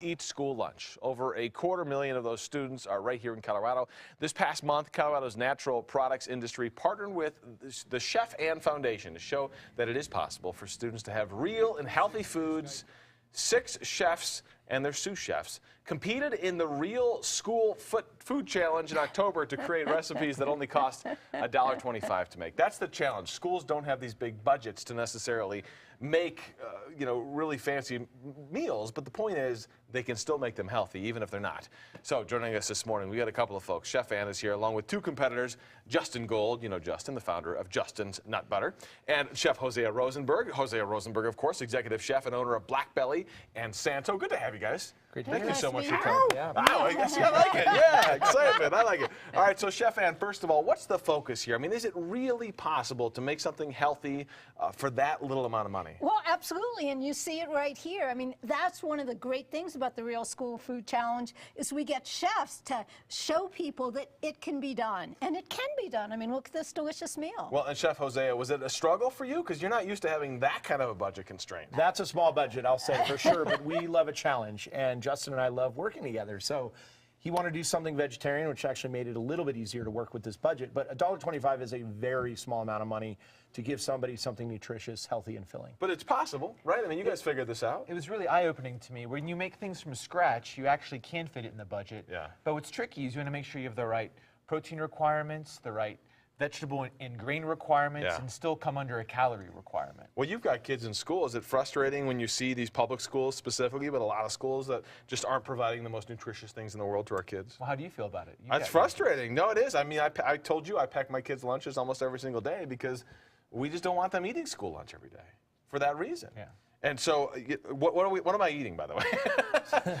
Eat school lunch. Over 250,000 of those students are right here in Colorado. This past month, Colorado's natural products industry partnered with the Chef Ann Foundation to show that it is possible for students to have real and healthy foods. 6 chefs and their sous chefs competed in the Real School Food Challenge in October to create recipes that only cost $1.25 to make. That's the challenge. Schools don't have these big budgets to necessarily make really fancy meals, but the point is they can still make them healthy even if they're not. So joining us this morning, we got a couple of folks. Chef Ann is here along with 2 competitors, Justin Gold, you know Justin, the founder of Justin's Nut Butter, and Chef Hosea Rosenberg. Hosea Rosenberg, of course, executive chef and owner of Black Belly and Santo. Good to have you guys. Great to Thank be you here. so much for Nice coming. Yeah. I like it. Yeah, excitement. I like it. All right, so Chef Ann, first of all, what's the focus here? I mean, is it really possible to make something healthy for that little amount of money? Well, absolutely, and you see it right here. I mean, that's one of the great things about the Real School Food Challenge is we get chefs to show people that it can be done, and it can be done. I mean, look at this delicious meal. Well, and Chef Hosea, was it a struggle for you? Because you're not used to having that kind of a budget constraint. That's a small budget, I'll say for sure, but we love a challenge, and Justin and I love working together. So he wanted to do something vegetarian, which actually made it a little bit easier to work with this budget. But $1.25 is a very small amount of money to give somebody something nutritious, healthy, and filling. But it's possible, right? I mean, you guys figured this out. It was really eye-opening to me. When you make things from scratch, you actually can fit it in the budget. Yeah. But what's tricky is you want to make sure you have the right protein requirements, the right vegetable and grain requirements, Yeah. and still come under a calorie requirement. Well, you've got kids in school. Is it frustrating when you see these public schools specifically, but a lot of schools that just aren't providing the most nutritious things in the world to our kids? Well, how do you feel about it? It's frustrating. No, it is. I mean, I told you I pack my kids' lunches almost every single day because we just don't want them eating school lunch every day for that reason. Yeah. And so, what am I eating, by the way?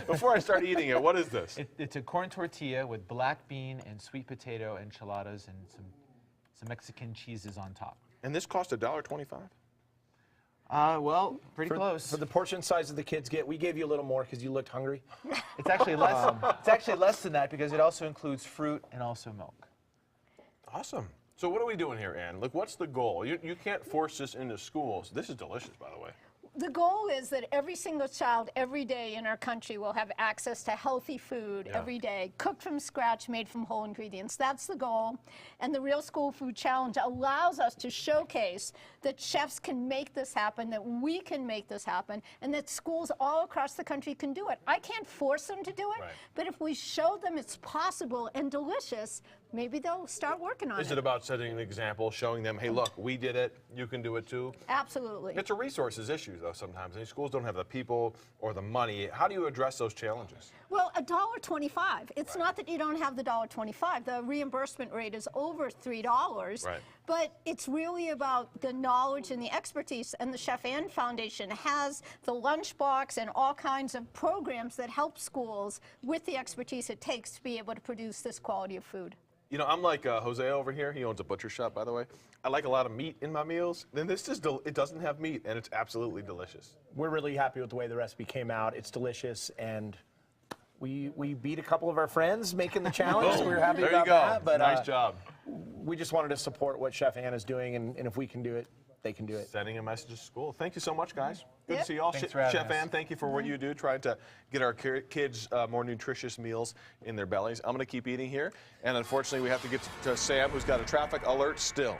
Before I start eating it, what is this? It's a corn tortilla with black bean and sweet potato enchiladas and some Mexican cheeses on top. And this cost $1.25? Well, pretty close. For the portion size that the kids get, we gave you a little more because you looked hungry. It's actually less. It's actually less than that because it also includes fruit and also milk. Awesome. So what are we doing here, Ann? Look, what's the goal? You can't force this into schools. This is delicious, by the way. The goal is that every single child every day in our country will have access to healthy food every day, cooked from scratch, made from whole ingredients. That's the goal. And the Real School Food Challenge allows us to showcase that chefs can make this happen, that we can make this happen, and that schools all across the country can do it. I can't force them to do it, but if we show them it's possible and delicious, maybe they'll start working on it. Is it about setting an example, showing them, hey, look, we did it, you can do it too? Absolutely. It's a resources issue, though, sometimes. And schools don't have the people or the money. How do you address those challenges? Well, $1.25. It's not that you don't have the $1.25. The reimbursement rate is over $3. Right. But it's really about the knowledge and the expertise. And the Chef Ann Foundation has the lunchbox and all kinds of programs that help schools with the expertise it takes to be able to produce this quality of food. You know, I'm like Jose over here. He owns a butcher shop, by the way. I like a lot of meat in my meals. Then this just it doesn't have meat, and it's absolutely delicious. We're really happy with the way the recipe came out. It's delicious, and we beat a couple of our friends making the challenge. So we're happy There about you go. that. But Nice job. we just wanted to support what Chef Ann is doing, and if we can do it, they can do it. Sending a message to school. Thank you so much, guys. Good to Yep. see you all. Thanks for having Chef us. Ann, thank you for what you do, trying to get our kids more nutritious meals in their bellies. I'm going to keep eating here. And unfortunately, we have to get to Sam, who's got a traffic alert still.